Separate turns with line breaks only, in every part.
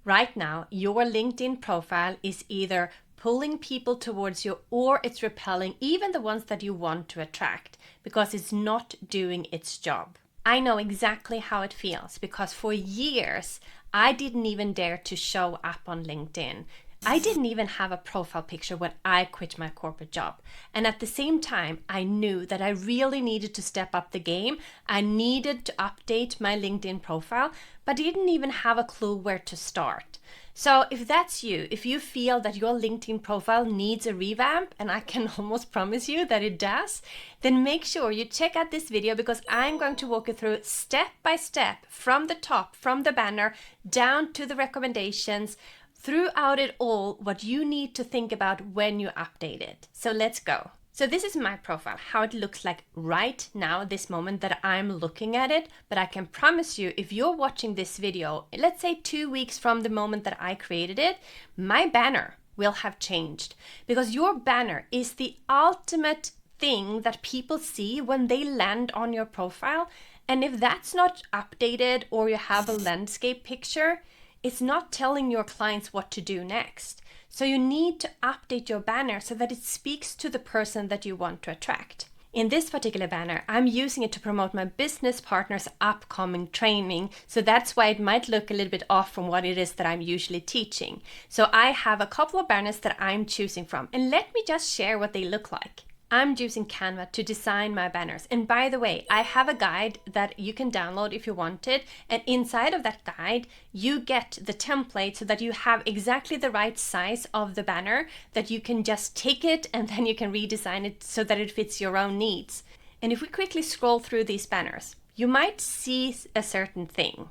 Right now, your LinkedIn profile is either pulling people towards you or it's repelling even the ones that you want to attract because it's not doing its job. I know exactly how it feels because for years, I didn't even dare to show up on LinkedIn. I didn't even have a profile picture when I quit my corporate job. And at the same time, I knew that I really needed to step up the game. I needed to update my LinkedIn profile, but didn't even have a clue where to start. So if that's you, if you feel that your LinkedIn profile needs a revamp, and I can almost promise you that it does, then make sure you check out this video because I'm going to walk you through step by step from the top, from the banner, down to the recommendations, throughout it all, what you need to think about when you update it. So let's go. So this is my profile, how it looks like right now, this moment that I'm looking at it. But I can promise you, if you're watching this video, let's say 2 weeks from the moment that I created it, my banner will have changed because your banner is the ultimate thing that people see when they land on your profile. And if that's not updated or you have a landscape picture, it's not telling your clients what to do next. So you need to update your banner so that it speaks to the person that you want to attract. In this particular banner, I'm using it to promote my business partner's upcoming training. So that's why it might look a little bit off from what it is that I'm usually teaching. So I have a couple of banners that I'm choosing from. And let me just share what they look like. I'm using Canva to design my banners. And by the way, I have a guide that you can download if you want it. And inside of that guide, you get the template so that you have exactly the right size of the banner, that you can just take it and then you can redesign it so that it fits your own needs. And if we quickly scroll through these banners, you might see a certain thing.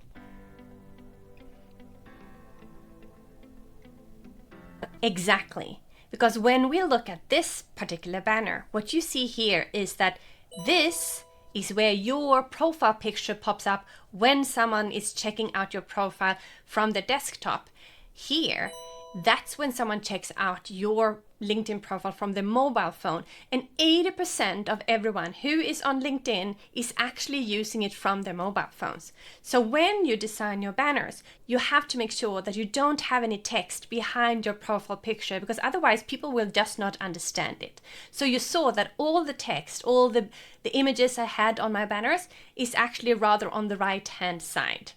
Exactly. Because when we look at this particular banner, what you see here is that this is where your profile picture pops up when someone is checking out your profile from the desktop. Here, that's when someone checks out your LinkedIn profile from the mobile phone. And 80% of everyone who is on LinkedIn is actually using it from their mobile phones. So when you design your banners, you have to make sure that you don't have any text behind your profile picture because otherwise people will just not understand it. So you saw that all the text, all the images I had on my banners is actually rather on the right-hand side.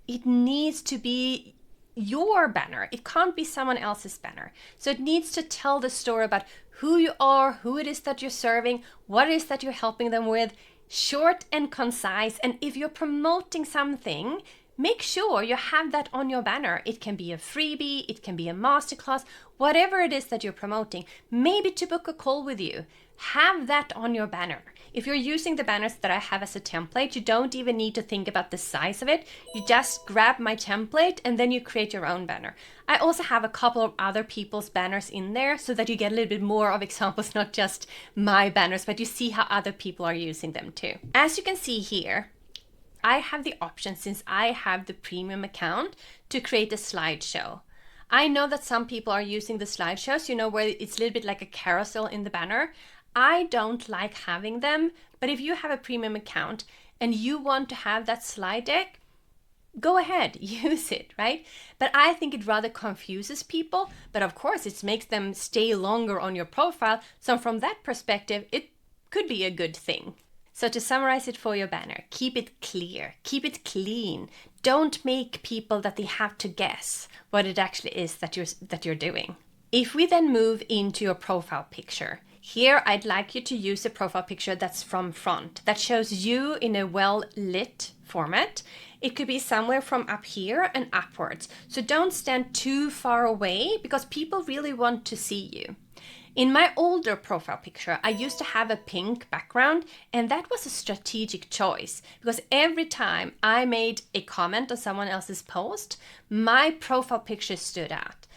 It needs to be your banner. It can't be someone else's banner. So it needs to tell the story about who you are, who it is that you're serving, what it is that you're helping them with, short and concise. And if you're promoting something, make sure you have that on your banner. It can be a freebie, it can be a masterclass, whatever it is that you're promoting, maybe to book a call with you. Have that on your banner. If you're using the banners that I have as a template, you don't even need to think about the size of it. You just grab my template and then you create your own banner. I also have a couple of other people's banners in there so that you get a little bit more of examples, not just my banners, but you see how other people are using them too. As you can see here, I have the option, since I have the premium account, to create a slideshow. I know that some people are using the slideshows, where it's a little bit like a carousel in the banner. I don't like having them, but if you have a premium account and you want to have that slide deck, go ahead, use it, right? But I think it rather confuses people, but of course it makes them stay longer on your profile. So from that perspective, it could be a good thing. So to summarize it for your banner, keep it clear, keep it clean. Don't make people that they have to guess what it actually is that you're doing. If we then move into your profile picture, here I'd like you to use a profile picture that's from front, that shows you in a well-lit format. It could be somewhere from up here and upwards. So don't stand too far away because people really want to see you. In my older profile picture, I used to have a pink background, and that was a strategic choice because every time I made a comment on someone else's post, my profile picture stood out.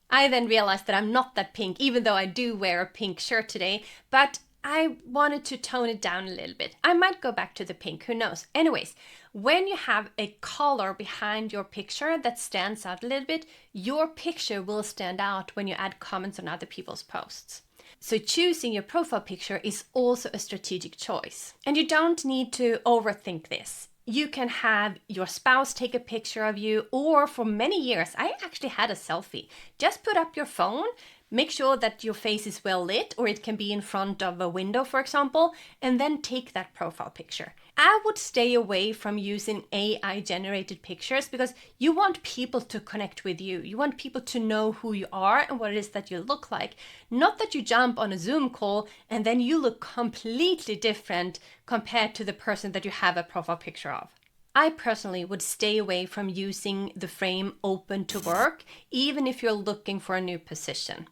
I then realized that I'm not that pink, even though I do wear a pink shirt today, but I wanted to tone it down a little bit. I might go back to the pink, who knows? Anyways, when you have a color behind your picture that stands out a little bit, your picture will stand out when you add comments on other people's posts. So choosing your profile picture is also a strategic choice. And you don't need to overthink this. You can have your spouse take a picture of you, or for many years, I actually had a selfie. Just put up your phone, make sure that your face is well lit, or it can be in front of a window, for example, and then take that profile picture. I would stay away from using AI generated pictures because you want people to connect with you. You want people to know who you are and what it is that you look like. Not that you jump on a Zoom call and then you look completely different compared to the person that you have a profile picture of. I personally would stay away from using the frame open to work, even if you're looking for a new position.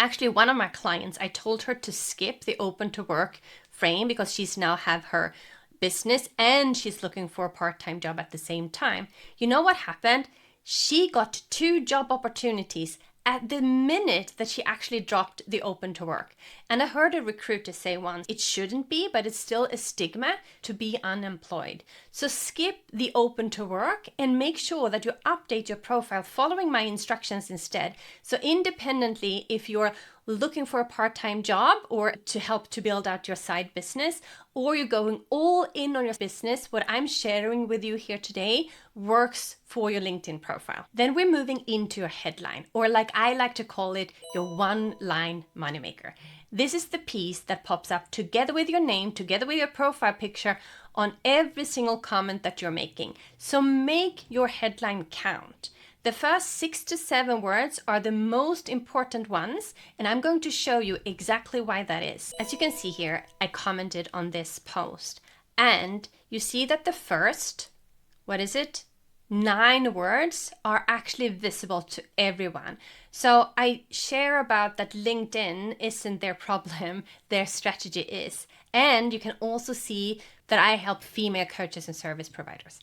Actually, one of my clients, I told her to skip the open to work frame because she's now have her business and she's looking for a part-time job at the same time. You know what happened? She got 2 job opportunities at the minute that she actually dropped the open to work. And I heard a recruiter say once, it shouldn't be, but it's still a stigma to be unemployed. So skip the open to work and make sure that you update your profile following my instructions instead. So independently, if you're looking for a part-time job or to help to build out your side business, or you're going all in on your business, what I'm sharing with you here today works for your LinkedIn profile. Then we're moving into your headline, or like I like to call it, your one-line moneymaker. This is the piece that pops up together with your name, together with your profile picture on every single comment that you're making. So make your headline count. The first 6 to 7 words are the most important ones, and I'm going to show you exactly why that is. As you can see here, I commented on this post, and you see that the first, 9 words are actually visible to everyone. So I share about that LinkedIn isn't their problem, their strategy is. And you can also see that I help female coaches and service providers.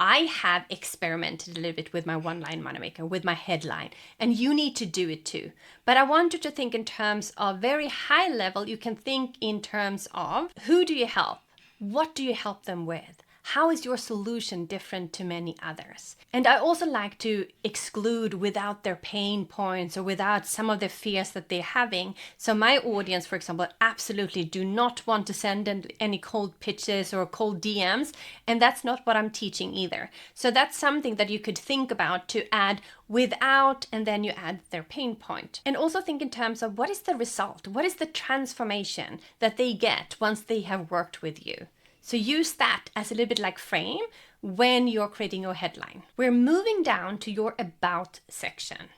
I have experimented a little bit with my one-line moneymaker, with my headline, and you need to do it too. But I want you to think in terms of very high level. You can think in terms of who do you help? What do you help them with? How is your solution different to many others? And I also like to exclude without their pain points or without some of the fears that they're having. So my audience, for example, absolutely do not want to send any cold pitches or cold DMs. And that's not what I'm teaching either. So that's something that you could think about to add without, and then you add their pain point. And also think in terms of what is the result? What is the transformation that they get once they have worked with you? So use that as a little bit like frame when you're creating your headline. We're moving down to your about section.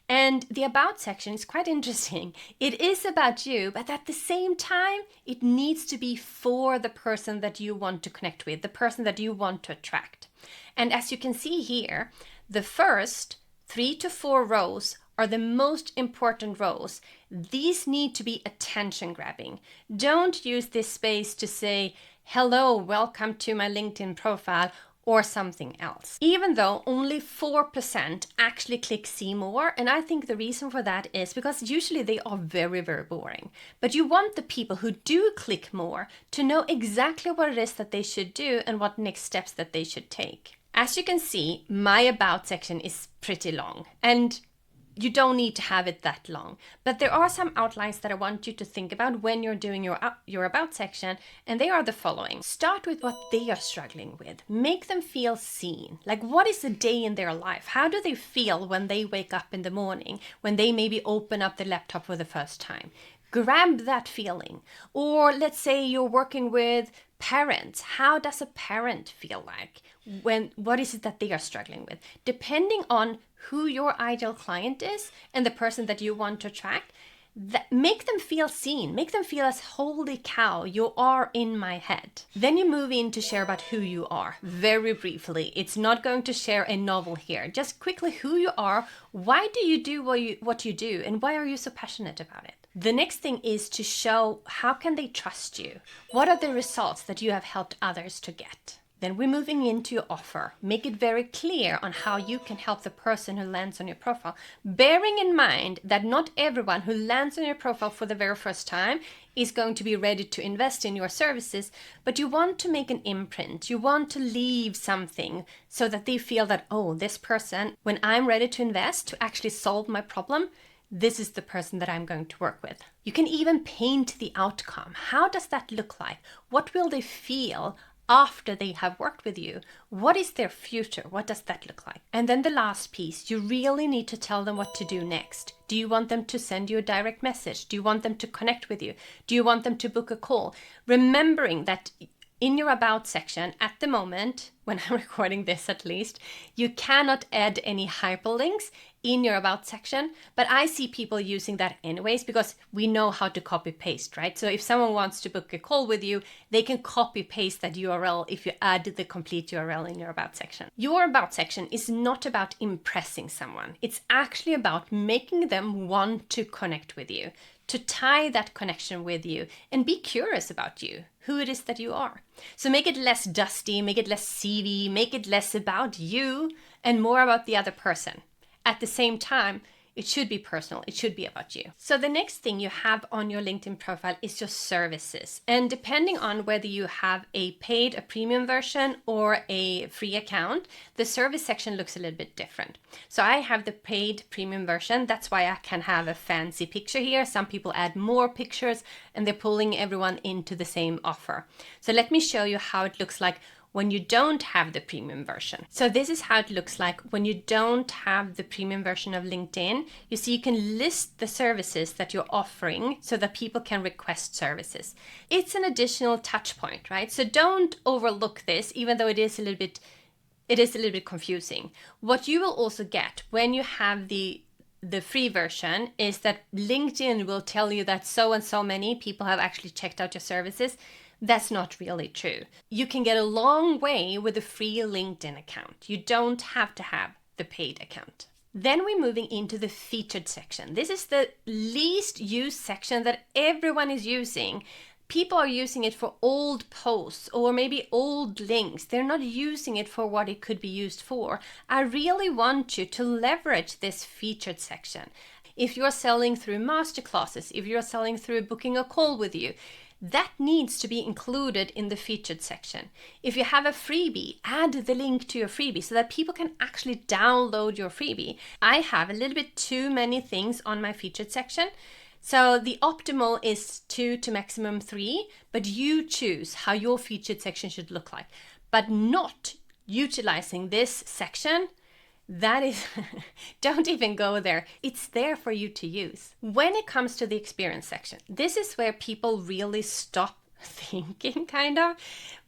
And the about section is quite interesting. It is about you, but at the same time, it needs to be for the person that you want to connect with, the person that you want to attract. And as you can see here, the first 3 to 4 rows are the most important rows. These need to be attention grabbing. Don't use this space to say, hello, welcome to my LinkedIn profile, or something else. Even though only 4% actually click see more, and I think the reason for that is because usually they are very, very boring. But you want the people who do click more to know exactly what it is that they should do and what next steps that they should take. As you can see, my about section is pretty long, and you don't need to have it that long, but there are some outlines that I want you to think about when you're doing your about section, and they are the following. Start with what they are struggling with. Make them feel seen. Like, what is a day in their life? How do they feel when they wake up in the morning, when they maybe open up the laptop for the first time? Grab that feeling. Or let's say you're working with parents. How does a parent feel like? What is it that they are struggling with? Depending on who your ideal client is and the person that you want to attract, make them feel seen. Make them feel as, holy cow, you are in my head. Then you move in to share about who you are, very briefly. It's not going to share a novel here. Just quickly who you are, why do you do what you do, and why are you so passionate about it? The next thing is to show how can they trust you? What are the results that you have helped others to get? Then we're moving into your offer. Make it very clear on how you can help the person who lands on your profile, bearing in mind that not everyone who lands on your profile for the very first time is going to be ready to invest in your services, but you want to make an imprint. You want to leave something so that they feel that, oh, this person, when I'm ready to invest to actually solve my problem, this is the person that I'm going to work with. You can even paint the outcome. How does that look like? What will they feel after they have worked with you. What is their future? What does that look like? And then the last piece, you really need to tell them what to do next. Do you want them to send you a direct message? Do you want them to connect with you? Do you want them to book a call? Remembering that in your About section, at the moment, when I'm recording this at least, you cannot add any hyperlinks in your About section, but I see people using that anyways because we know how to copy paste, right? So if someone wants to book a call with you, they can copy paste that URL if you add the complete URL in your About section. Your About section is not about impressing someone. It's actually about making them want to connect with you, to tie that connection with you and be curious about you, who it is that you are. So make it less dusty, make it less CV, make it less about you and more about the other person. At the same time, it should be personal. It should be about you. So the next thing you have on your LinkedIn profile is your services. And depending on whether you have a paid, a premium version or a free account, the service section looks a little bit different. So I have the paid premium version. That's why I can have a fancy picture here. Some people add more pictures and they're pulling everyone into the same offer. So let me show you how it looks like when you don't have the premium version. So this is how it looks like when you don't have the premium version of LinkedIn. You see, you can list the services that you're offering so that people can request services. It's an additional touch point, right? So don't overlook this, even though it is a little bit confusing. What you will also get when you have the free version is that LinkedIn will tell you that so and so many people have actually checked out your services. That's not really true. You can get a long way with a free LinkedIn account. You don't have to have the paid account. Then we're moving into the featured section. This is the least used section that everyone is using. People are using it for old posts or maybe old links. They're not using it for what it could be used for. I really want you to leverage this featured section. If you're selling through masterclasses, if you're selling through booking a call with you, that needs to be included in the featured section. If you have a freebie, add the link to your freebie so that people can actually download your freebie. I have a little bit too many things on my featured section. So the optimal is 2 to maximum 3, but you choose how your featured section should look like. But not utilizing this section, that is, don't even go there. It's there for you to use. When it comes to the experience section, this is where people really stop thinking, kind of.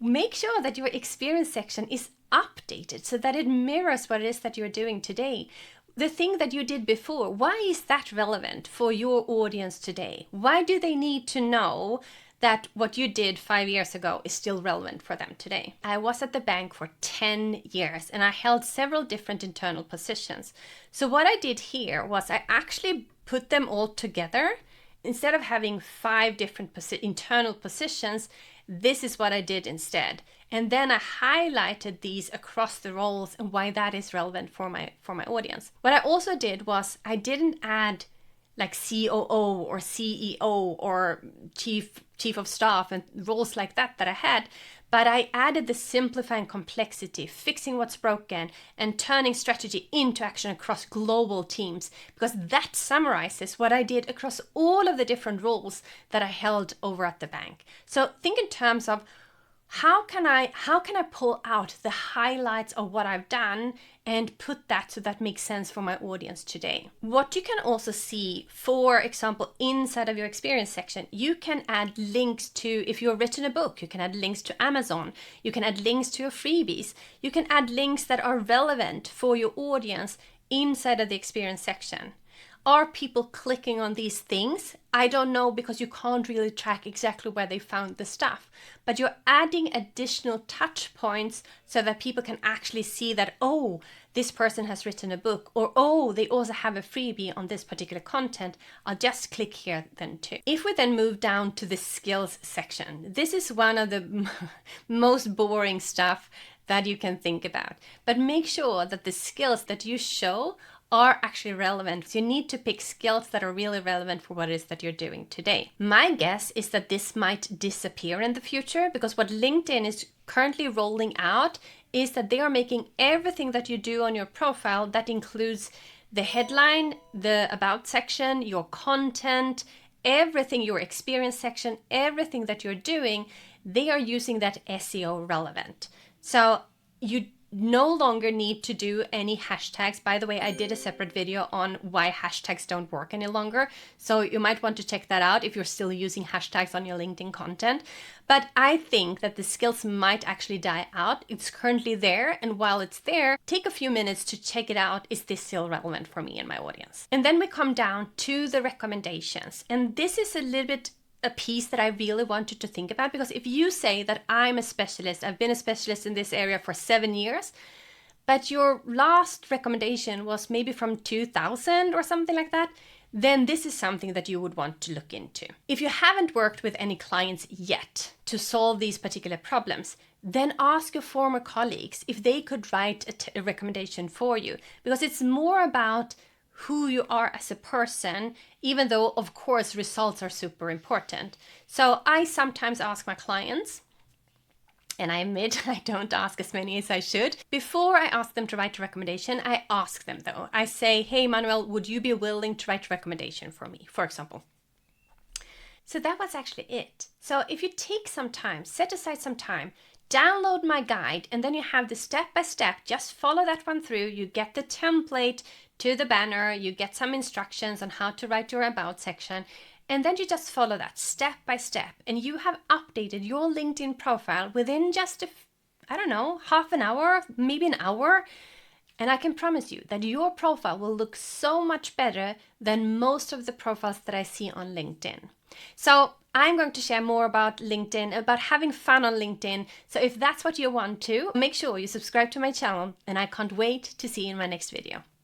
Make sure that your experience section is updated so that it mirrors what it is that you're doing today. The thing that you did before, why is that relevant for your audience today? Why do they need to know that what you did 5 years ago is still relevant for them today? I was at the bank for 10 years and I held several different internal positions. So what I did here was I actually put them all together. Instead of having 5 different internal positions, this is what I did instead. And then I highlighted these across the roles and why that is relevant for my audience. What I also did was I didn't add like COO or CEO or chief of staff and roles like that I had, but I added the simplifying complexity, fixing what's broken, and turning strategy into action across global teams, because that summarizes what I did across all of the different roles that I held over at the bank. So think in terms of how can I pull out the highlights of what I've done and put that so that makes sense for my audience today. What you can also see, for example, inside of your experience section, you can add links to, if you've written a book, you can add links to Amazon, you can add links to your freebies, you can add links that are relevant for your audience inside of the experience section. Are people clicking on these things? I don't know, because you can't really track exactly where they found the stuff. But you're adding additional touch points so that people can actually see that, oh, this person has written a book, or oh, they also have a freebie on this particular content. I'll just click here then too. If we then move down to the skills section, this is one of the most boring stuff that you can think about. But make sure that the skills that you show are actually relevant. So you need to pick skills that are really relevant for what it is that you're doing today. My guess is that this might disappear in the future, because what LinkedIn is currently rolling out is that they are making everything that you do on your profile, that includes the headline, the about section, your content, everything, your experience section, everything that you're doing, they are using that SEO relevant. So you no longer need to do any hashtags. By the way, I did a separate video on why hashtags don't work any longer. So you might want to check that out if you're still using hashtags on your LinkedIn content. But I think that the skills might actually die out. It's currently there. And while it's there, take a few minutes to check it out. Is this still relevant for me and my audience? And then we come down to the recommendations. And this is a little bit a piece that I really wanted to think about, because if you say that I'm a specialist, I've been a specialist in this area for 7 years, but your last recommendation was maybe from 2000 or something like that, then this is something that you would want to look into. If you haven't worked with any clients yet to solve these particular problems, then ask your former colleagues if they could write a recommendation for you, because it's more about who you are as a person, even though, of course, results are super important. So I sometimes ask my clients, and I admit I don't ask as many as I should. Before I ask them to write a recommendation, I ask them though. I say, hey, Manuel, would you be willing to write a recommendation for me, for example? So that was actually it. So if you take some time, set aside some time, download my guide, and then you have the step-by-step, just follow that one through. You get the template to the banner, you get some instructions on how to write your about section, and then you just follow that step by step, and you have updated your LinkedIn profile within just I don't know, half an hour, maybe an hour. And I can promise you that your profile will look so much better than most of the profiles that I see on LinkedIn. So I'm going to share more about LinkedIn, about having fun on LinkedIn. So if that's what you want to, make sure you subscribe to my channel, and I can't wait to see you in my next video.